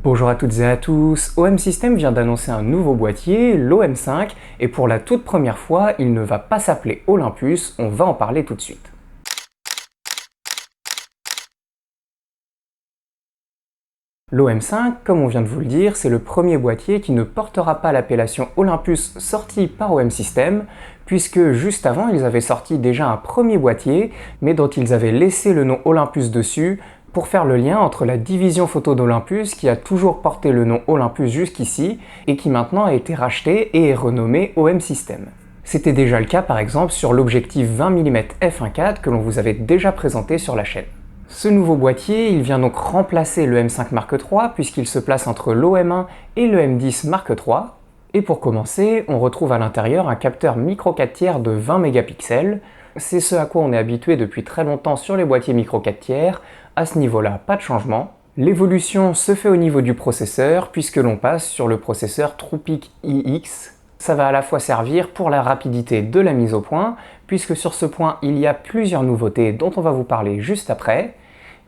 Bonjour à toutes et à tous, OM System vient d'annoncer un nouveau boîtier, l'OM5, et pour la toute première fois, il ne va pas s'appeler Olympus, on va en parler tout de suite. L'OM5, comme on vient de vous le dire, c'est le premier boîtier qui ne portera pas l'appellation Olympus sorti par OM System, puisque juste avant, ils avaient sorti déjà un premier boîtier, mais dont ils avaient laissé le nom Olympus dessus, pour faire le lien entre la division photo d'Olympus qui a toujours porté le nom Olympus jusqu'ici et qui maintenant a été racheté et est renommé OM System. C'était déjà le cas par exemple sur l'objectif 20 mm f1.4 que l'on vous avait déjà présenté sur la chaîne. Ce nouveau boîtier, il vient donc remplacer le M5 Mark III puisqu'il se place entre l'OM1 et le M10 Mark III. Et pour commencer, on retrouve à l'intérieur un capteur micro 4 tiers de 20 mégapixels. C'est ce à quoi on est habitué depuis très longtemps sur les boîtiers micro 4 tiers. À ce niveau-là, pas de changement. L'évolution se fait au niveau du processeur puisque l'on passe sur le processeur TruePic iX. Ça va à la fois servir pour la rapidité de la mise au point, puisque sur ce point il y a plusieurs nouveautés dont on va vous parler juste après,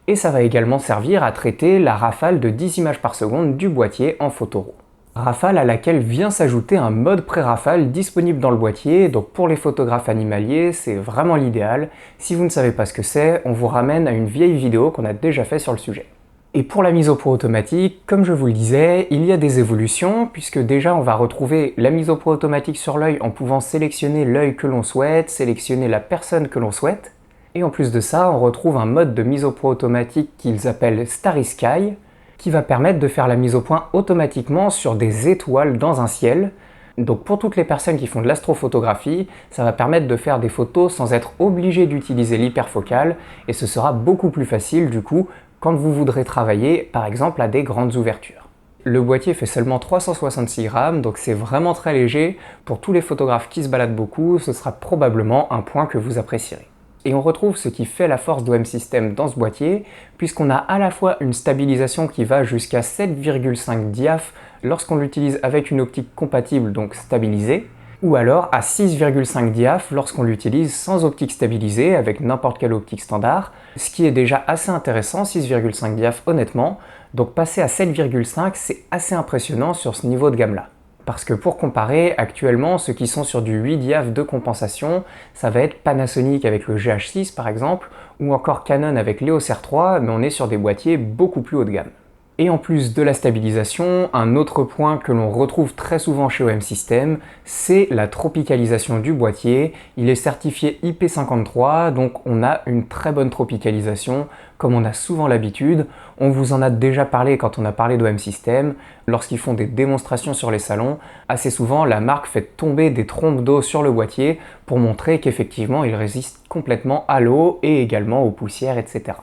et ça va également servir à traiter la rafale de 10 images par seconde du boîtier en photo RAW. Rafale à laquelle vient s'ajouter un mode pré-rafale disponible dans le boîtier, donc pour les photographes animaliers, c'est vraiment l'idéal. Si vous ne savez pas ce que c'est, on vous ramène à une vieille vidéo qu'on a déjà fait sur le sujet. Et pour la mise au point automatique, comme je vous le disais, il y a des évolutions, puisque déjà on va retrouver la mise au point automatique sur l'œil en pouvant sélectionner l'œil que l'on souhaite, sélectionner la personne que l'on souhaite. Et en plus de ça, on retrouve un mode de mise au point automatique qu'ils appellent Starry Sky, qui va permettre de faire la mise au point automatiquement sur des étoiles dans un ciel. Donc pour toutes les personnes qui font de l'astrophotographie, ça va permettre de faire des photos sans être obligé d'utiliser l'hyperfocale, et ce sera beaucoup plus facile du coup quand vous voudrez travailler par exemple à des grandes ouvertures. Le boîtier fait seulement 366 grammes, donc c'est vraiment très léger. Pour tous les photographes qui se baladent beaucoup, ce sera probablement un point que vous apprécierez. Et on retrouve ce qui fait la force d'OM System dans ce boîtier, puisqu'on a à la fois une stabilisation qui va jusqu'à 7,5 diaph lorsqu'on l'utilise avec une optique compatible, donc stabilisée, ou alors à 6,5 diaph lorsqu'on l'utilise sans optique stabilisée avec n'importe quelle optique standard, ce qui est déjà assez intéressant, 6,5 diaph honnêtement, donc passer à 7,5 c'est assez impressionnant sur ce niveau de gamme là. Parce que pour comparer, actuellement, ceux qui sont sur du 8 diaph de compensation, ça va être Panasonic avec le GH6 par exemple, ou encore Canon avec l'EOS R3, mais on est sur des boîtiers beaucoup plus haut de gamme. Et en plus de la stabilisation, un autre point que l'on retrouve très souvent chez OM System, c'est la tropicalisation du boîtier. Il est certifié IP53, donc on a une très bonne tropicalisation, comme on a souvent l'habitude. On vous en a déjà parlé quand on a parlé d'OM System. Lorsqu'ils font des démonstrations sur les salons, assez souvent la marque fait tomber des trompes d'eau sur le boîtier pour montrer qu'effectivement il résiste complètement à l'eau et également aux poussières, etc.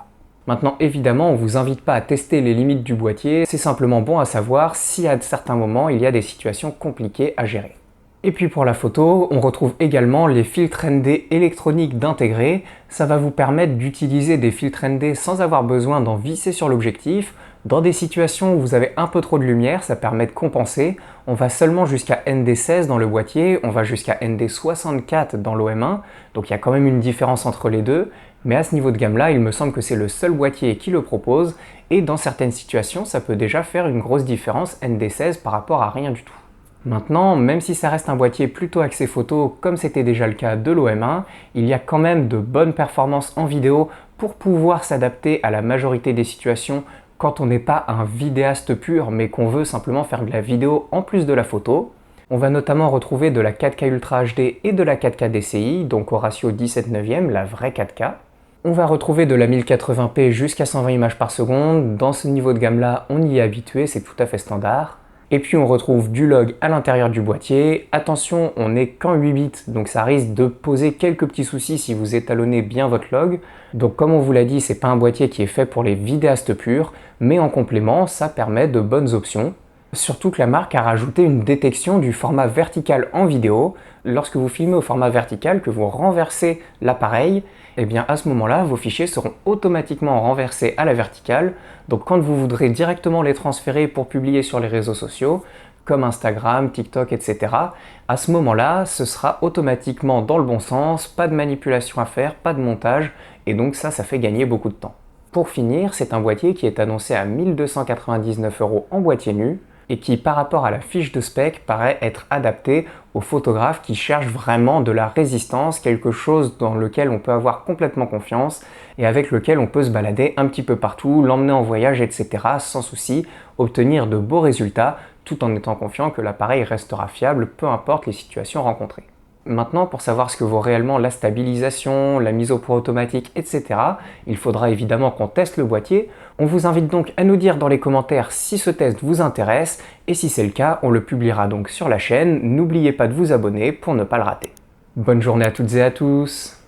Maintenant, évidemment, on ne vous invite pas à tester les limites du boîtier, c'est simplement bon à savoir si à certains moments il y a des situations compliquées à gérer. Et puis pour la photo, on retrouve également les filtres ND électroniques d'intégrer. Ça va vous permettre d'utiliser des filtres ND sans avoir besoin d'en visser sur l'objectif. Dans des situations où vous avez un peu trop de lumière, ça permet de compenser. On va seulement jusqu'à ND16 dans le boîtier, on va jusqu'à ND64 dans l'OM1, donc il y a quand même une différence entre les deux. Mais à ce niveau de gamme-là, il me semble que c'est le seul boîtier qui le propose, et dans certaines situations, ça peut déjà faire une grosse différence ND16 par rapport à rien du tout. Maintenant, même si ça reste un boîtier plutôt axé photo, comme c'était déjà le cas de l'OM1, il y a quand même de bonnes performances en vidéo pour pouvoir s'adapter à la majorité des situations quand on n'est pas un vidéaste pur, mais qu'on veut simplement faire de la vidéo en plus de la photo. On va notamment retrouver de la 4K Ultra HD et de la 4K DCI, donc au ratio 17/9, la vraie 4K. On va retrouver de la 1080p jusqu'à 120 images par seconde. Dans ce niveau de gamme-là, on y est habitué, c'est tout à fait standard. Et puis on retrouve du log à l'intérieur du boîtier. Attention, on n'est qu'en 8 bits, donc ça risque de poser quelques petits soucis si vous étalonnez bien votre log. Donc comme on vous l'a dit, c'est pas un boîtier qui est fait pour les vidéastes purs, mais en complément, ça permet de bonnes options. Surtout que la marque a rajouté une détection du format vertical en vidéo. Lorsque vous filmez au format vertical, que vous renversez l'appareil, et bien à ce moment-là, vos fichiers seront automatiquement renversés à la verticale. Donc quand vous voudrez directement les transférer pour publier sur les réseaux sociaux, comme Instagram, TikTok, etc., à ce moment-là, ce sera automatiquement dans le bon sens, pas de manipulation à faire, pas de montage, et donc ça fait gagner beaucoup de temps. Pour finir, c'est un boîtier qui est annoncé à 1 299 € en boîtier nu et qui, par rapport à la fiche de spec, paraît être adapté aux photographes qui cherchent vraiment de la résistance, quelque chose dans lequel on peut avoir complètement confiance et avec lequel on peut se balader un petit peu partout, l'emmener en voyage, etc. sans souci, obtenir de beaux résultats tout en étant confiant que l'appareil restera fiable, peu importe les situations rencontrées. Maintenant, pour savoir ce que vaut réellement la stabilisation, la mise au point automatique, etc., il faudra évidemment qu'on teste le boîtier. On vous invite donc à nous dire dans les commentaires si ce test vous intéresse, et si c'est le cas, on le publiera donc sur la chaîne. N'oubliez pas de vous abonner pour ne pas le rater. Bonne journée à toutes et à tous!